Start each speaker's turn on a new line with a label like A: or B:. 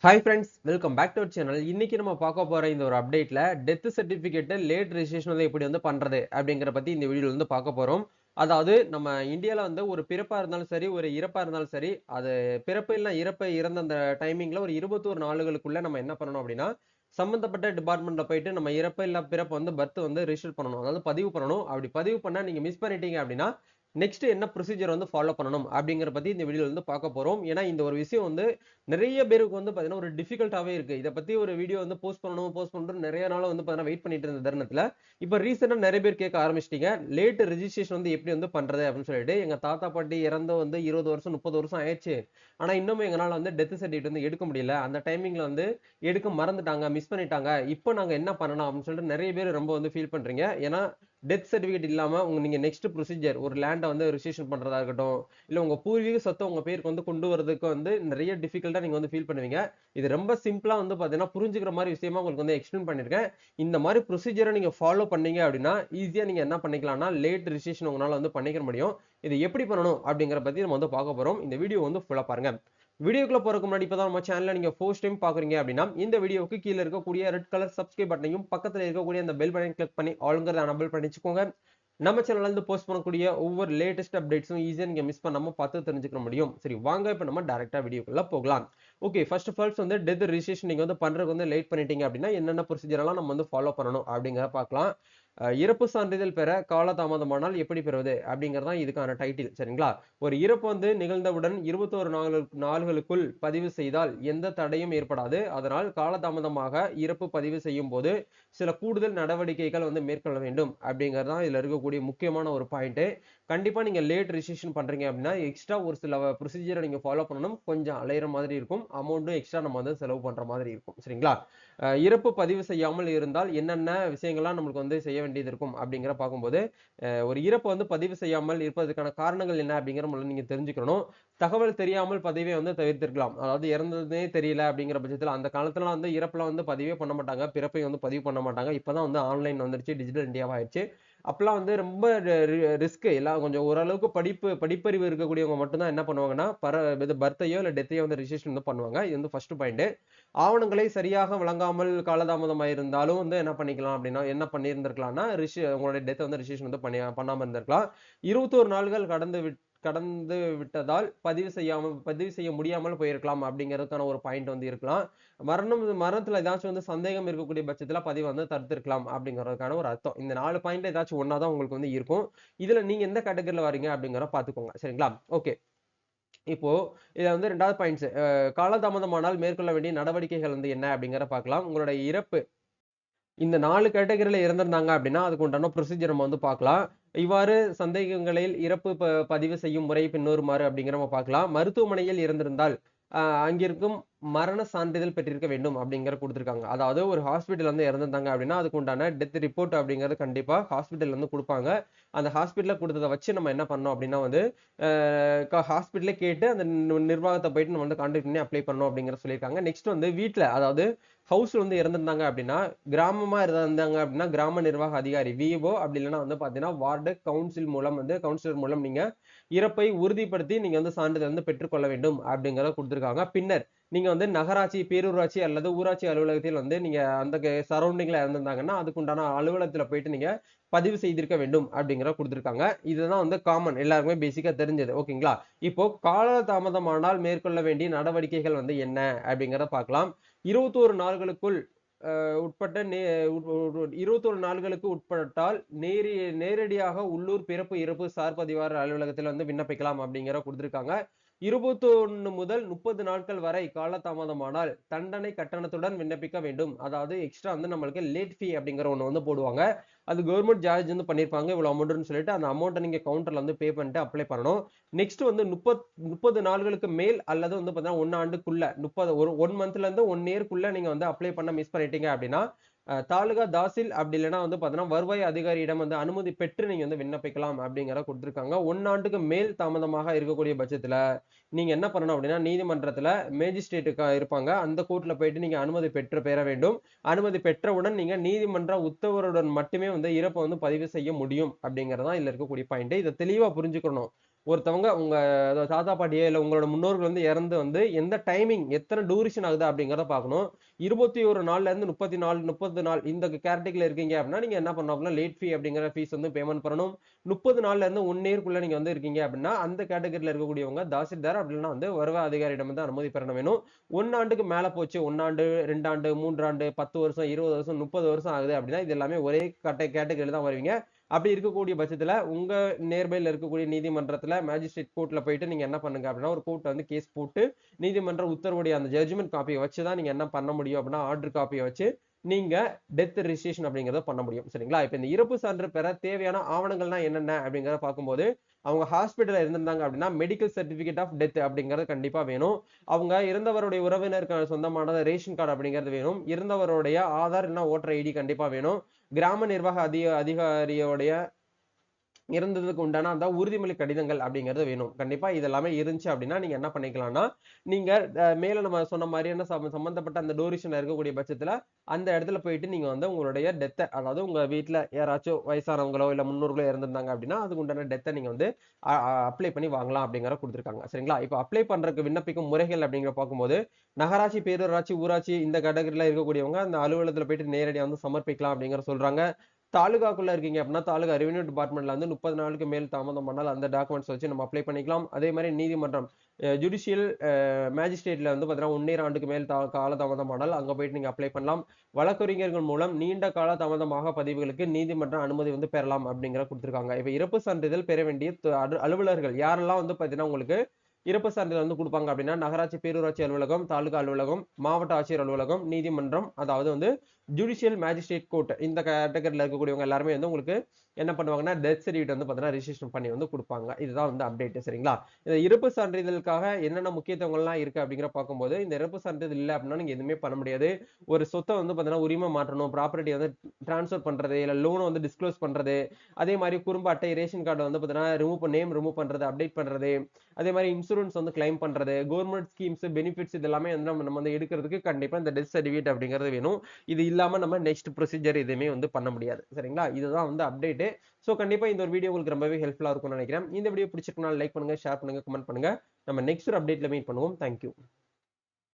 A: Hi friends, welcome back to our channel. இன்னைக்கு நம்ம பார்க்க போற இந்த ஒரு அப்டேட்ல டெத் சர்டிபிகேட் லேட் ரெஜிஸ்ட்ரேஷன் வந்து எப்படி வந்து பண்றது அப்படிங்கிற பத்தி இந்த வீடியோல வந்து பார்க்க போறோம். அதாவது நம்ம இந்தியால வந்து ஒரு பிறப்பா இருந்தாலும் சரி, ஒரு இறப்பா இருந்தாலும் சரி, அது பிறப்பு இல்ல இறப்பு இறந்த அந்த டைமிங்ல ஒரு 21 நாளுகளுக்குள்ள நம்ம என்ன பண்ணணும் அப்படின்னா, சம்பந்தப்பட்ட டிபார்ட்மெண்ட்ல போயிட்டு நம்ம இறப்பு இல்ல பிறப்பு வந்து பர்த் வந்து ரிஜிஸ்டர் பண்ணணும். அதாவது பதிவு பண்ணணும். அப்படி பதிவு பண்ணா நீங்க மிஸ் பண்ணிட்டீங்க அப்படின்னா, நெக்ஸ்ட் என்ன ப்ரொசீஜர் வந்து ஃபாலோ பண்ணணும் அப்படிங்கிற பத்தி இந்த வீடியோல வந்து பார்க்க போறோம். ஏன்னா இந்த ஒரு விஷயம் வந்து நிறைய பேருக்கு வந்து பார்த்தீங்கன்னா, ஒரு டிஃபிகல்ட்டாவே இருக்கு. இத பத்தி ஒரு வீடியோ வந்து போஸ்ட் பண்ணணும்னு நிறைய நாளா வந்து பார்த்தீங்கன்னா, வெயிட் பண்ணிட்டு இருந்த தருணத்துல, இப்ப ரீசென்ட்டா நிறைய பேர் கேட்க ஆரம்பிச்சுட்டீங்க. லேட் ரெஜிஸ்ட்ரேஷன் வந்து எப்படி வந்து பண்றது அப்படின்னு சொல்லிட்டு. எங்க தாத்தா, பாட்டி இறந்து வந்து 20 வருஷம், 30 வருஷம் ஆயிருச்சு. ஆனா இன்னமும் எங்கனால வந்து டெத் சர்டிஃபிகேட் வந்து எடுக்க முடியல. அந்த டைமிங்ல வந்து எடுக்க மறந்துட்டாங்க, மிஸ் பண்ணிட்டாங்க. இப்போ நாங்க என்ன பண்ணலாம் அப்படின்னு சொல்லிட்டு நிறைய பேர் ரொம்ப வந்து ஃபீல் பண்றீங்க. ஏன்னா டெத் சர்டிஃபிகேட் இல்லாம நீங்க நெக்ஸ்ட் ப்ரொசீஜர் ஒரு லேண்ட வந்து ரிஜிஸ்ட்ரேஷன் பண்றதா இருக்கட்டும், இல்ல உங்க பூர்வீக சொத்த உங்க பேருக்கு வந்து கொண்டு வரதுக்கு வந்து நிறைய டிஃபிகல்ட்டா நீங்க வந்து ஃபீல் பண்ணுவீங்க. இது ரொம்ப சிம்பிளா வந்து பார்த்தீங்கன்னா, புரிஞ்சுக்கிற மாரி விஷயமா உங்களுக்கு வந்து எக்ஸ்பிளைன் பண்ணியிருக்கேன். இந்த மாரி ப்ரொசீஜர நீங்க ஃபாலோ பண்ணீங்க அப்படின்னா, ஈஸியா நீங்க என்ன பண்ணிக்கலாம்னா, லேட் ரிஜிஸ்ட்ரேஷன் உங்களால வந்து பண்ணிக்க முடியும். இது எப்படி பண்ணணும் அப்படிங்கிற பத்தி நம்ம வந்து பார்க்க போறோம். இந்த வீடியோ வந்து ஃபுல்லா பாருங்க. வீடியோக்குள்ள போறதுக்கு முன்னாடி இப்பதான் நம்ம சேனலை நீங்க ஃபர்ஸ்ட் டைம் பாக்குறீங்க அப்படின்னா, இந்த வீடியோவுக்கு கீழ இருக்கக்கூடிய ரெட் கலர் சப்ஸ்கிரைப் பட்டனையும், பக்கத்துல இருக்கக்கூடிய அந்த பெல் பட்டனையும் கிளிக் பண்ணி ஆல்ங்கிறத எனபிள் பண்ணி வச்சுக்கோங்க. நம்ம சேனல்ல இருந்து போஸ்ட் பண்ணக்கூடிய ஒவ்வொரு லேட்டஸ்ட் அப்டேட்ஸும் ஈஸியா நீங்க மிஸ் பண்ணாம பார்த்து தெரிஞ்சுக்க முடியும். சரி, வாங்க இப்ப நம்ம டைரக்டா வீடியோக்குள்ள போகலாம். ஓகே, ஃபர்ஸ்ட் ஆஃப் ஆல்ஸ் வந்து டெத் ரிஜிஸ்ட்ரேஷன் நீங்க வந்து பண்றதுக்கு வந்து லேட் பண்ணிட்டீங்க அப்படின்னா, என்னென்ன ப்ரொசீஜர் எல்லாம் நம்ம வந்து ஃபாலோ பண்ணணும் அப்படிங்கிறத பார்க்கலாம். இறப்பு சான்றிதழ் பெற காலதாமதமானால் எப்படி பெறுவது அப்படிங்கிறது தான் இதுக்கான டைட்டில். சரிங்களா? ஒரு இறப்பு வந்து நிகழ்ந்தவுடன் 21 நாள்களுக்குள் பதிவு செய்தால் எந்த தடையும் ஏற்படாது. அதனால் காலதாமதமாக இறப்பு பதிவு செய்யும் போது சில கூடுதல் நடவடிக்கைகள் வந்து மேற்கொள்ள வேண்டும் அப்படிங்கிறது தான் இதுல இருக்கக்கூடிய முக்கியமான ஒரு பாயிண்ட். கண்டிப்பா நீங்க லேட் ரிஜிஸ்ட்ரேஷன் பண்றீங்க அப்படின்னா எக்ஸ்ட்ரா ஒரு சில ப்ரொசீஜரை நீங்க ஃபாலோ பண்ணணும். கொஞ்சம் அலையிற மாதிரி இருக்கும். அமௌண்ட்டும் எக்ஸ்ட்ரா நம்ம வந்து செலவு பண்ற மாதிரி இருக்கும். சரிங்களா? இறப்பு பதிவு செய்யாமல் இருந்தால் என்னென்ன விஷயங்கள்லாம் நம்மளுக்கு வந்து செய்ய வேண்டியது இருக்கும் அப்படிங்கிற பார்க்கும்போது, ஒரு இறப்பு வந்து பதிவு செய்யாமல் இருப்பதற்கான காரணங்கள் என்ன அப்படிங்கிற முதல்ல நீங்க தெரிஞ்சுக்கணும். தகவல் தெரியாமல் பதிவை வந்து தவிர்த்திருக்கலாம். அதாவது இறந்ததே தெரியல அப்படிங்கிற பட்சத்துல அந்த காலத்துல வந்து இறப்புல வந்து பதிவே பண்ண மாட்டாங்க. பிறப்பை வந்து பதிவு பண்ண மாட்டாங்க. இப்பதான் வந்து ஆன்லைன் வந்துருச்சு. டிஜிட்டல் இந்தியாவா ஆயிருச்சு. அப்பலாம் வந்து ரொம்ப ரிஸ்க் எல்லாம் கொஞ்சம் ஓரளவுக்கு படிப்பறிவு இருக்கக்கூடியவங்க மட்டும் தான் என்ன பண்ணுவாங்கன்னா, இது பர்த்தையோ இல்ல டெத்தையோ வந்து ரிஜிஸ்ட்ரேஷன் வந்து பண்ணுவாங்க. இது வந்து ஃபர்ஸ்ட் பாயிண்ட். ஆவணங்களை சரியாக வழங்காமல் காலதாமதமாயிருந்தாலும் வந்து என்ன பண்ணிக்கலாம் அப்படின்னா, என்ன பண்ணியிருந்திருக்கலாம்னா, உங்களுடைய டெத்த வந்து ரிஜிஸ்ட்ரேஷன் வந்து பண்ணாம இருந்திருக்கலாம். 21 நாள்கள் கடந்து விட்டதால் பதிவு செய்ய முடியாமல் போயிருக்கலாம் அப்படிங்கிறதுக்கான ஒரு பாயிண்ட் வந்து இருக்கலாம். மரணத்துல ஏதாச்சும் வந்து சந்தேகம் இருக்கக்கூடிய பட்சத்துல பதிவு வந்து தடுத்திருக்கலாம் அப்படிங்கிறதுக்கான ஒரு அர்த்தம். இந்த 4 பாயிண்ட்ல ஏதாச்சும் ஒண்ணா தான் உங்களுக்கு வந்து இருக்கும். இதுல நீங்க எந்த கேட்டகரில வரீங்க அப்படிங்கிறத பாத்துக்கோங்க. சரிங்களா? ஓகே. இப்போ இதுல வந்து 2வது பாயிண்ட்ஸ் காலதாமதமானால் மேற்கொள்ள வேண்டிய நடவடிக்கைகள் வந்து என்ன அப்படிங்கிறத பார்க்கலாம். உங்களுடைய இறப்பு இந்த 4 கேட்டகரில இறந்திருந்தாங்க அப்படின்னா, அதுக்கு உண்டான ப்ரொசீஜர் நம்ம வந்து பார்க்கலாம். இவ்வாறு சந்தேகங்களில் இறப்பு பதிவு செய்யும் முறை பின்வருமாறு அப்படிங்கிற நம்ம பார்க்கலாம். மருத்துவமனையில் இறந்திருந்தால், அங்கிருக்கும் மரண சான்றிதழ் பெற்றிருக்க வேண்டும் அப்படிங்கிற குடுத்திருக்காங்க. அதாவது ஒரு ஹாஸ்பிட்டல்ல வந்து இறந்திருந்தாங்க அப்படின்னா, அதுக்கு உண்டான டெத் ரிப்போர்ட் அப்படிங்கிறது கண்டிப்பா ஹாஸ்பிட்டல்ல வந்து குடுப்பாங்க. அந்த ஹாஸ்பிட்டல்ல குடுத்தத வச்சு நம்ம என்ன பண்ணணும் அப்படின்னா வந்து, ஹாஸ்பிட்டலே கேட்டு அந்த நிர்வாகத்த போயிட்டு நம்ம வந்து கான்டாக்ட் பண்ணி அப்ளை பண்ணணும் அப்படிங்கிறத சொல்லியிருக்காங்க. நெக்ஸ்ட் வந்து வீட்ல அதாவது ஹவுஸ்ல வந்து இறந்திருந்தாங்க அப்படின்னா, கிராமமா இருந்தாங்க அப்படின்னா, கிராம நிர்வாக அதிகாரி விஓ அப்படி இல்லன்னா வந்து பார்த்தீங்கன்னா, வார்டு கவுன்சிலர் மூலம் நீங்க இறப்பை உறுதிப்படுத்தி நீங்க வந்து சான்றிதழ் வந்து பெற்றுக்கொள்ள வேண்டும் அப்படிங்கிறத குடுத்திருக்காங்க. பின்னர் நீங்க வந்து நகராட்சி, பேரூராட்சி அல்லது ஊராட்சி அலுவலகத்தில் வந்து நீங்க அந்த சரவுண்டிங்ல இறந்திருந்தாங்கன்னா, அதுக்கு உண்டான அலுவலகத்துல போயிட்டு நீங்க பதிவு செய்திருக்க வேண்டும் அப்படிங்கிறத குடுத்திருக்காங்க. இதுதான் வந்து காமன் எல்லாருக்குமே பேசிக்கா தெரிஞ்சது. ஓகேங்களா? இப்போ கால தாமதமானால் மேற்கொள்ள வேண்டிய நடவடிக்கைகள் வந்து என்ன அப்படிங்கிறத பார்க்கலாம். 21 நாள்களுக்குள் உட்பட்ட நே உ உ 21 நாள்களுக்கு உட்பட்டால் நேரடியாக உள்ளூர் பிறப்பு, இறப்பு சார் பதிவாளர் அலுவலகத்தில வந்து விண்ணப்பிக்கலாம் அப்படிங்கிற குடுத்திருக்காங்க. 21 முதல் 30 நாட்கள் வரை காலதாமதமானால் தண்டனை கட்டணத்துடன் விண்ணப்பிக்க வேண்டும். அதாவது எக்ஸ்ட்ரா வந்து நம்மளுக்கு லேட் ஃபீ அப்படிங்கிற ஒண்ணு வந்து போடுவாங்க. அது கவர்ன்மென்ட் சார்ஜ் வந்து பண்ணியிருப்பாங்க. இவ்வளவு அமௌண்ட்ன்னு சொல்லிட்டு அந்த அமௌண்ட்ட நீங்க கவுண்டர்ல வந்து பே பண்ணிட்டு அப்ளை பண்ணணும். நெக்ஸ்ட் வந்து 30 நாள்களுக்கு மேல் அல்லது வந்து பார்த்தீங்கன்னா 1 ஆண்டுக்குள்ள 1 மந்த்ல இருந்து 1 இயர்க்குள்ள நீங்க வந்து அப்ளை பண்ண மிஸ் பண்ணிட்டீங்க அப்படின்னா, தாலுகா தாசில் அப்படி இல்லன்னா வந்து பார்த்தீங்கன்னா, வருவாய் அதிகாரியிடம் வந்து அனுமதி பெற்று நீங்க வந்து விண்ணப்பிக்கலாம் அப்படிங்கிறத குடுத்திருக்காங்க. 1 ஆண்டுக்கு மேல் தாமதமாக இருக்கக்கூடிய பட்சத்துல, நீங்க என்ன பண்ணணும் அப்படின்னா, நீதிமன்றத்துல மேஜிஸ்ட்ரேட் இருப்பாங்க. அந்த கோர்ட்ல போயிட்டு நீங்க அனுமதி பெற வேண்டும். அனுமதி பெற்றவுடன் நீங்க நீதிமன்ற உத்தரவுடன் மட்டுமே வந்து இறப்ப வந்து பதிவு செய்ய முடியும் அப்படிங்கிறது தான் இதுல இருக்கக்கூடிய பாயிண்ட். இத தெளிவா புரிஞ்சுக்கணும். ஒருத்தவங்க உங்க தாத்தா பாட்டியே இல்ல உங்களோட முன்னோர்கள் வந்து இறந்து வந்து எந்த டைமிங் எத்தனை டூரேஷன் ஆகுது அப்படிங்கிறத பார்க்கணும். 21 நாள்ல இருந்து 34 30 நாள் இந்த கேட்டகரியில இருக்கீங்க அப்படின்னா நீங்க என்ன பண்ணணும் அப்படின்னா லேட் ஃபீ அப்படிங்கிற ஃபீஸ் வந்து பேமெண்ட் பண்ணணும். 30 நாள்ல இருந்து 1 இயர்க்குள்ள நீங்க வந்து இருக்கீங்க அப்படின்னா அந்த கேட்டகரியில இருக்கக்கூடியவங்க தாசில்தார் அப்படின்னா வந்து வருவாய் அதிகாரியிடம் வந்து அனுமதி பெற வேணும். 1 ஆண்டுக்கு மேல போச்சு 1 ஆண்டு 2 ஆண்டு 3 ஆண்டு 10 வருஷம் 20 வருஷம் 30 வருஷம் ஆகுது அப்படின்னா இது எல்லாமே ஒரே கேட்டகரியில தான் வருவீங்க. அப்படி இருக்கக்கூடிய பட்சத்துல உங்க நேர்பையில் இருக்கக்கூடிய நீதிமன்றத்துல மேஜிஸ்ட்ரேட் கோர்ட்ல போயிட்டு நீங்க என்ன பண்ணுங்க அப்படின்னா ஒரு கோர்ட் வந்து கேஸ் போட்டு நீதிமன்ற உத்தரவுடைய அந்த ஜட்ஜ்மெண்ட் காப்பியை வச்சுதான் நீங்க என்ன பண்ண முடியும் அப்படின்னா ஆர்டர் காப்பியை வச்சு நீங்க டெத் ரிஜிஸ்ட்ரேஷன் அப்படிங்கறத பண்ண முடியும். சரிங்களா? இப்ப இந்த இறப்பு சான்று பெற தேவையான ஆவணங்கள்னா என்னென்ன அப்படிங்கறத பார்க்கும்போது அவங்க ஹாஸ்பிட்டல்ல இருந்திருந்தாங்க அப்படின்னா மெடிக்கல் சர்டிபிகேட் ஆஃப் டெத் அப்படிங்கிறது கண்டிப்பா வேணும். அவங்க இறந்தவருடைய உறவினருக்கு சொந்தமான ரேஷன் கார்டு அப்படிங்கிறது வேணும். இறந்தவருடைய ஆதார் இல்லைன்னா ஓட்டர் ஐடி கண்டிப்பா வேணும். கிராம நிர்வாக அதிகாரியோடைய இறந்ததுக்கு உண்டான அந்த உறுதிமொழி கடிதங்கள் அப்படிங்கிறது வேணும். கண்டிப்பா இது எல்லாமே இருந்துச்சு அப்படின்னா நீங்க என்ன பண்ணிக்கலாம்னா நீங்க மேல நம்ம சொன்ன மாதிரியான சம்பந்தப்பட்ட அந்த டூரேஷன்ல இருக்கக்கூடிய பட்சத்துல அந்த இடத்துல போயிட்டு நீங்க வந்து உங்களுடைய டெத்தை அதாவது உங்க வீட்டுல யாராச்சும் வயசானவங்களோ இல்ல முன்னோர்களோ இறந்திருந்தாங்க அப்படின்னா அதுக்கு உண்டான டெத்தை நீங்க வந்து அப்ளை பண்ணி வாங்கலாம் அப்படிங்கிற கொடுத்துருக்காங்க. சரிங்களா? இப்ப அப்ளை பண்றதுக்கு விண்ணப்பிக்கும் முறைகள் அப்படிங்கிற பார்க்கும்போது நகராட்சி பேரூராட்சி ஊராட்சி இந்த கேட்டகரியில இருக்கக்கூடியவங்க அந்த அலுவலகத்துல போயிட்டு நேரடியாக வந்து சமர்ப்பிக்கலாம் அப்படிங்கிற சொல்றாங்க. தாலுகாக்குள்ள இருக்கீங்க அப்படின்னா தாலுகா ரெவென்யூ டிபார்ட்மெண்ட்ல வந்து 30 நாளுக்கு மேல் தாமதம் பண்ணால் அந்த டாக்குமெண்ட்ஸ் வச்சு நம்ம அப்ளை பண்ணிக்கலாம். அதே மாதிரி நீதிமன்றம் ஜுடிஷியல் மேஜிஸ்ட்ரேட்ல வந்து பார்த்தீங்கன்னா 1 ஆண்டுக்கு மேல் கால தாமதம் ஆனால் அங்க போயிட்டு நீங்க அப்ளை பண்ணலாம். வழக்கறிஞர்கள் மூலம் நீண்ட கால தாமதமாக பதிவுகளுக்கு நீதிமன்ற அனுமதி வந்து பெறலாம் அப்படிங்கிற கொடுத்திருக்காங்க. இப்ப இறப்பு சான்றிதழ் பெற வேண்டிய அலுவலர்கள் யாரெல்லாம் வந்து பார்த்தீங்கன்னா உங்களுக்கு இறப்பு சான்றிதழ் வந்து கொடுப்பாங்க அப்படின்னா நகராட்சி பேரூராட்சி அலுவலகம் தாலுகா அலுவலகம் மாவட்ட ஆட்சியர் அலுவலகம் நீதிமன்றம் அதாவது வந்து ஜுடிஷியல் மேஜிஸ்ட்ரேட் கோர்ட் இந்த கேட்டகரியில் இருக்கக்கூடியவங்க எல்லாருமே வந்து உங்களுக்கு என்ன பண்ணுவாங்கன்னா டெத் சர்டிஃபிகேட் வந்து பார்த்தீங்கன்னா ரிஜிஸ்ட்ரேஷன் பண்ணி வந்து கொடுப்பாங்க. இதுதான் வந்து அப்டேட். சரிங்களா? இந்த இறப்பு சான்றிதழுக்காக என்னென்ன முக்கியத்துவங்கள்லாம் இருக்கு அப்படிங்கிற பார்க்கும்போது இந்த இறப்பு சான்றிதழ் இல்லை அப்படின்னா நீங்க எதுவுமே பண்ண முடியாது. ஒரு சொத்தை வந்து பார்த்தீங்கன்னா உரிமை மாற்றணும் ப்ராப்பர்ட்டி வந்து டிரான்ஸ்ஃபர் பண்றது இல்ல லோனை வந்து டிஸ்க்ளோஸ் பண்றது அதே மாதிரி குடும்ப அட்டை ரேஷன் கார்டு வந்து பார்த்தீங்கன்னா நேம் ரிமூவ் பண்றது அப்டேட் பண்றது அதே மாதிரி இன்சூரன்ஸ் வந்து கிளைம் பண்றது கவர்மெண்ட் ஸ்கீம்ஸ் பெனிஃபிட்ஸ் இது எல்லாமே வந்து நம்ம வந்து எடுக்கிறதுக்கு கண்டிப்பா இந்த டெத் சர்டிஃபிகேட் அப்படிங்கிறது வேணும். இது இல்லாம நம்ம நெக்ஸ்ட் ப்ரொசீஜர் எதுவுமே வந்து பண்ண முடியாது. சரிங்களா? இதுதான் வந்து அப்டேட். சோ கண்டிப்பா இந்த ஒரு வீடியோ உங்களுக்கு ரொம்பவே ஹெல்ப்ஃபுல்லா இருக்கும்னு நினைக்கிறேன். இந்த வீடியோ பிடிச்சிருக்கனால லைக் பண்ணுங்க ஷேர் பண்ணுங்க கமெண்ட் பண்ணுங்க. நம்ம நெக்ஸ்ட் ஒரு அப்டேட்ல மீட் பண்ணுவோம். தேங்க்யூ.